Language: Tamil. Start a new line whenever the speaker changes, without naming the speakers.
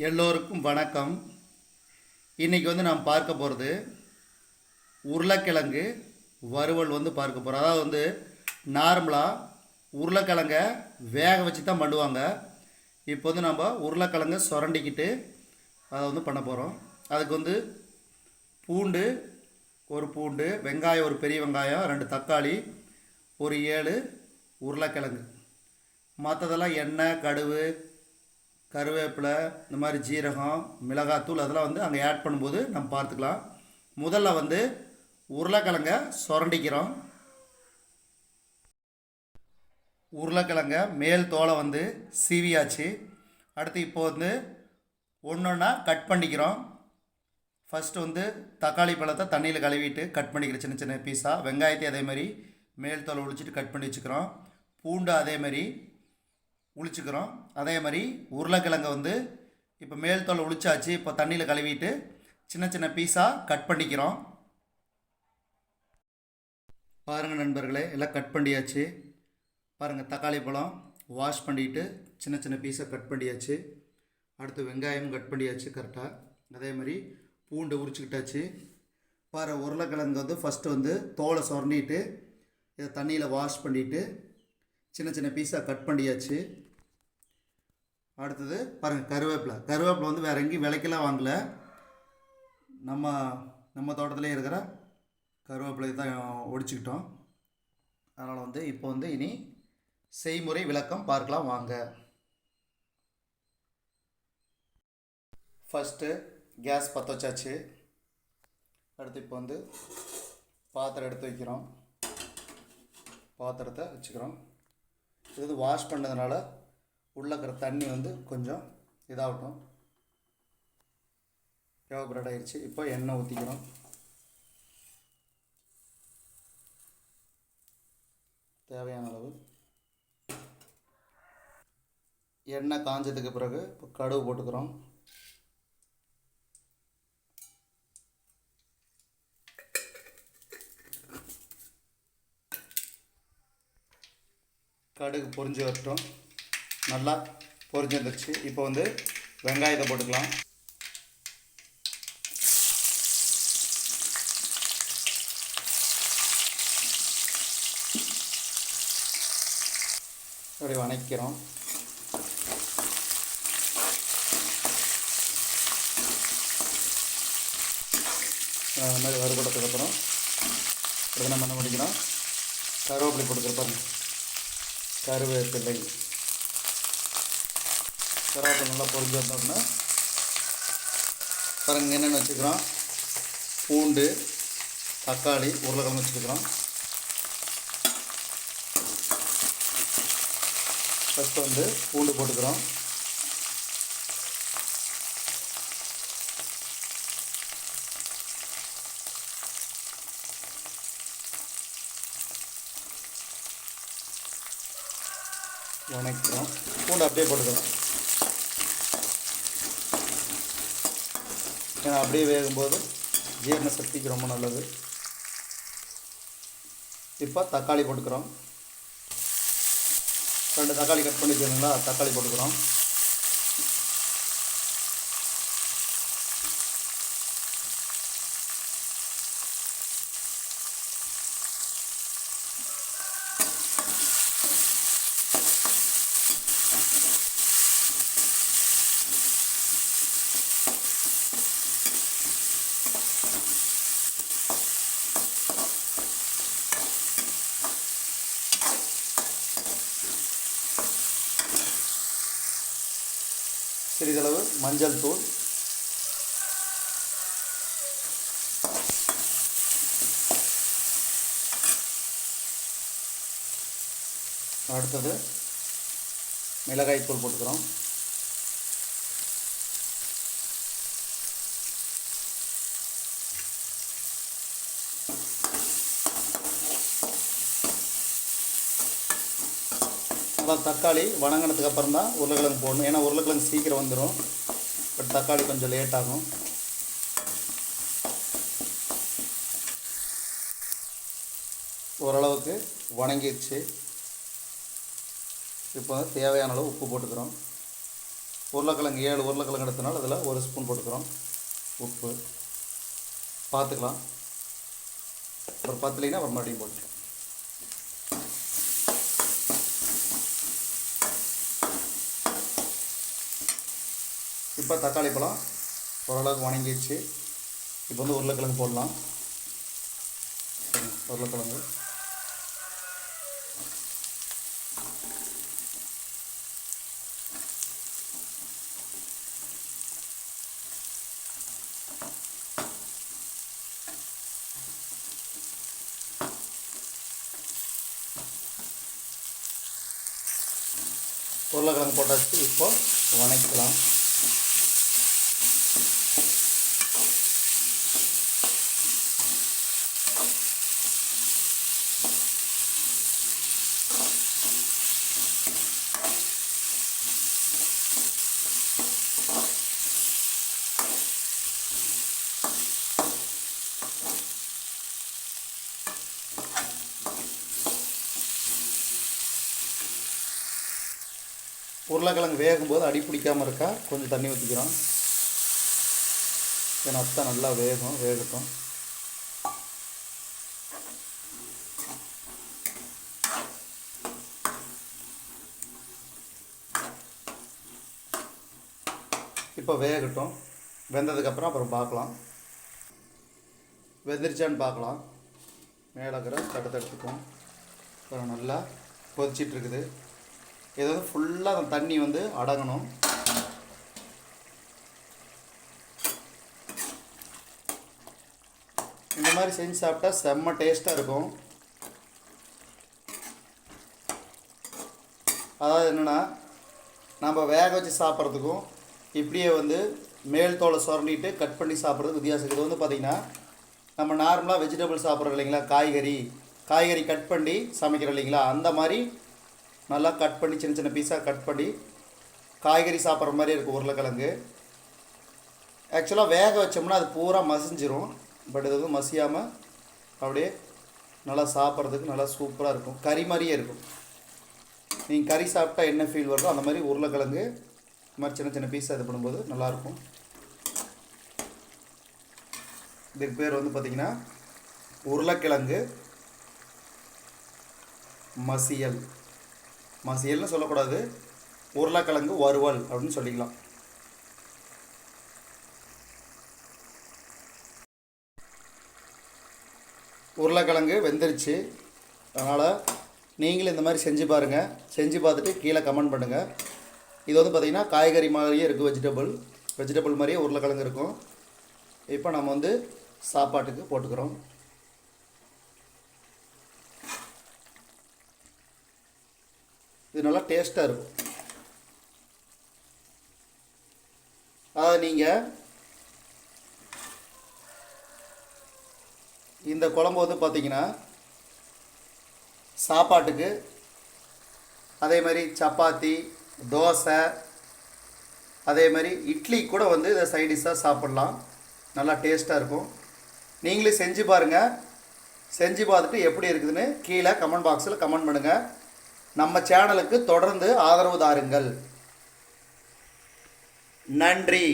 எல்லோருக்கும் வணக்கம். இன்றைக்கி நாம் பார்க்க போகிறது உருளைக்கிழங்கு வறுவல் பார்க்க போகிறோம். அதாவது நார்மலாக உருளைக்கிழங்கை வேக வச்சு தான் பண்ணுவாங்க. இப்போ நம்ம உருளைக்கிழங்கை சுரண்டிக்கிட்டு அதை பண்ண போகிறோம். அதுக்கு பூண்டு, ஒரு பூண்டு, வெங்காயம், ஒரு பெரிய வெங்காயம், 2 தக்காளி, ஒரு 7 உருளைக்கிழங்கு. மற்றதெல்லாம் எண்ணெய், கடுகு, கருவேப்பிலை, இந்த மாதிரி ஜீரகம், மிளகாத்தூள் அதெல்லாம் அங்கே ஆட் பண்ணும்போது நம்ம பார்த்துக்கலாம். முதல்ல உருளைக்கிழங்க சுரண்டிக்கிறோம். உருளைக்கிழங்க மேல் தோலை சீவியாச்சு. அடுத்து இப்போ ஒன்று ஒன்றா கட் பண்ணிக்கிறோம். ஃபஸ்ட்டு தக்காளி பழத்தை தண்ணியில் கழுவிட்டு கட் பண்ணிக்கிற சின்ன சின்ன பீஸாக. வெங்காயத்தை அதேமாதிரி மேல் தோலை உளிச்சிட்டு கட் பண்ணி வச்சுக்கிறோம். பூண்டு அதேமாதிரி உளிச்சுக்கிறோம். அதே மாதிரி உருளைக்கிழங்கை இப்போ மேல் தோலை உளிச்சாச்சு. இப்போ தண்ணியில் கழுவிட்டு சின்ன சின்ன பீஸாக கட் பண்ணிக்கிறோம். பாருங்கள் நண்பர்களே, எல்லாம் கட் பண்ணியாச்சு. பாருங்கள், தக்காளி பழம் வாஷ் பண்ணிவிட்டு சின்ன சின்ன பீஸாக கட் பண்ணியாச்சு. அடுத்து வெங்காயம் கட் பண்ணியாச்சு கரெக்டாக. அதே மாதிரி பூண்டு உரிச்சுக்கிட்டாச்சு. பாரு, உருளைக்கிழங்கு ஃபஸ்ட்டு தோலை சுரண்டிட்டு இதை தண்ணியில் வாஷ் பண்ணிவிட்டு சின்ன சின்ன பீஸாக கட் பண்ணியாச்சு. அடுத்தது பாருங்கள், கருவேப்பிலை வேறு எங்கேயும் விலைக்கெல்லாம் வாங்கலை. நம்ம தோட்டத்திலே இருக்கிற கருவேப்பிலை தான் ஒடிச்சுக்கிட்டோம். அதனால் இப்போ இனி செய்முறை விளக்கம் பார்க்கலாம் வாங்க. ஃபஸ்ட்டு கேஸ் பற்ற வச்சாச்சு. அடுத்து இப்போ பாத்திரம் எடுத்து வைக்கிறோம். பாத்திரத்தை வச்சுக்கிறோம். இது வாஷ் பண்ணதுனால உள்ளே இருக்கிற தண்ணி கொஞ்சம் இதாகட்டும். எவாபரேட் ஆகிடுச்சு. இப்போ எண்ணெய் ஊற்றிக்கிறோம். தேவையான அளவு எண்ணெய் காஞ்சதுக்கு பிறகு இப்போ கடுகு போட்டுக்கிறோம். கடுகு பொரிஞ்சு வரட்டும். நல்லா பொரிஞ்சு வந்துடுச்சு. இப்போ வெங்காயத்தை போட்டுக்கலாம். அப்படி வணக்கிறோம். அந்த மாதிரி வறுபட்டதுக்கப்புறம் இது நம்ம என்ன பண்ணிக்கிறோம், கருவேப்பிலை போட்டுக்கிற பாருங்க. கருவேப்பிலை நல்லா பொரிஞ்சு வந்தோம்னா பாருங்க என்னென்னு வச்சுக்கிறோம். பூண்டு, தக்காளி, உருளைக்கிழங்கு வச்சுக்கிறோம். ஃபஸ்ட்டு பூண்டு போட்டுக்கிறோம். வணக்கிறோம். பூண்டு அப்படியே போட்டுக்கிறோம். ஏன்னா அப்படியே வேகும்போது ஜீரண சக்திக்கு ரொம்ப நல்லது. இப்போ தக்காளி போட்டுக்கிறோம். 2 தக்காளி கட் பண்ணி வச்சுருந்தீங்களா, தக்காளி போட்டுக்கிறோம். சிறிதளவு மஞ்சள் தூள், அடுத்தது மிளகாய் தூள் போட்டுக்கிறோம். தக்காளி வணங்கினதுக்கு அப்புறம் தான் உருளைக்கிழங்கு போடணும். ஏன்னா உருளைக்கிழங்கு சீக்கிரம் வந்துடும். பட் தக்காளி கொஞ்சம் லேட் ஆகும். ஓரளவுக்கு வணங்கிடுச்சு. இப்போ தேவையான அளவு உப்பு போட்டுக்கிறோம். உருளைக்கிழங்கு 7 உருளைக்கிழங்கு எடுத்தனால அதில் 1 ஸ்பூன் போட்டுக்கிறோம். உப்பு பார்த்துக்கலாம். அப்புறம் பத்தலைன்னா அப்புறம் மறுபடியும் போட்டுக்கலாம். இப்போ தக்காளி பழம் ஓரளவுக்கு வணங்கிடுச்சு. இப்போ வந்து உருளைக்கிழங்கு போடலாம். உருளைக்கிழங்கு உருளைக்கிழங்கு போட்டாச்சு. இப்போ வணக்கலாம். உருளைக்கிழங்கு வேகும்போது அடி பிடிக்காமல் இருக்கா கொஞ்சம் தண்ணி ஊற்றிக்கிறோம். ஏன்னா அப்போ நல்லா வேகட்டும். இப்போ வேகட்டும். வெந்ததுக்கப்புறம் அப்புறம் பார்க்கலாம். வெந்துருச்சான்னு பார்க்கலாம். மேலே இருக்கிற தட்டத்தை எடுத்துக்கும். அப்புறம் நல்லா கொதிச்சிட்ருக்குது. இது வந்து ஃபுல்லாக அந்த தண்ணி வந்து அடங்கணும். இந்த மாதிரி செஞ்சு சாப்பிட்டா செம்ம டேஸ்ட்டாக இருக்கும். அதாவது என்னென்னா, நம்ம வேக வச்சு சாப்பிட்றதுக்கும் இப்படியே வந்து மேல் தோலை சுரண்டிட்டு கட் பண்ணி சாப்பிட்றது வித்தியாசம். இது வந்து பார்த்திங்கன்னா நம்ம நார்மலாக வெஜிடபிள் சாப்பிட்றோம் இல்லைங்களா, காய்கறி கட் பண்ணி சமைக்கிறோம் இல்லைங்களா, அந்த மாதிரி நல்லா கட் பண்ணி சின்ன சின்ன பீஸாக கட் பண்ணி காய்கறி சாப்பிட்ற மாதிரி இருக்கும் உருளைக்கிழங்கு. ஆக்சுவலாக வேக வச்சோம்னா அது பூரா மசிஞ்சிரும். பட் இது வந்து மசியாமல் அப்படியே நல்லா சாப்பிட்றதுக்கு நல்லா சூப்பராக இருக்கும். கறி மாதிரியே இருக்கும். நீங்கள் கறி சாப்பிட்டா என்ன ஃபீல் வருதோ அந்த மாதிரி உருளைக்கிழங்கு இந்த மாதிரி சின்ன சின்ன பீஸாக இது பண்ணும்போது நல்லாயிருக்கும். இதுக்கு பேர் வந்து பார்த்திங்கன்னா உருளைக்கிழங்கு மசியல்னு சொல்லக்கூடாது, உருளைக்கிழங்கு வறுவல் அப்படின்னு சொல்லிக்கலாம். உருளைக்கிழங்கு வெந்துருச்சு. அதனால் நீங்களும் இந்த மாதிரி செஞ்சு பாருங்கள். செஞ்சு பார்த்துட்டு கீழே கமெண்ட் பண்ணுங்கள். இது வந்து பார்த்திங்கன்னா காய்கறி மாதிரியே இருக்குது, வெஜிடபிள் மாதிரியே உருளைக்கிழங்கு இருக்கும். இப்போ நம்ம வந்து சாப்பாட்டுக்கு போட்டுக்கிறோம். இது நல்லா டேஸ்ட்டாக இருக்கும். அதாவது நீங்கள் இந்த குழம்பு வந்து பார்த்திங்கன்னா சாப்பாட்டுக்கு, அதே மாதிரி சப்பாத்தி, தோசை, அதே மாதிரி இட்லி கூட வந்து இதை சைட் டிஷ்ஷாக சாப்பிட்லாம். நல்லா டேஸ்ட்டாக இருக்கும். நீங்களே செஞ்சு பாருங்கள். செஞ்சு பார்த்துட்டு எப்படி இருக்குதுன்னு கீழே கமெண்ட் பாக்ஸில் கமெண்ட் பண்ணுங்கள். நம்ம சேனலுக்கு தொடர்ந்து ஆதரவு தாருங்கள். நன்றி.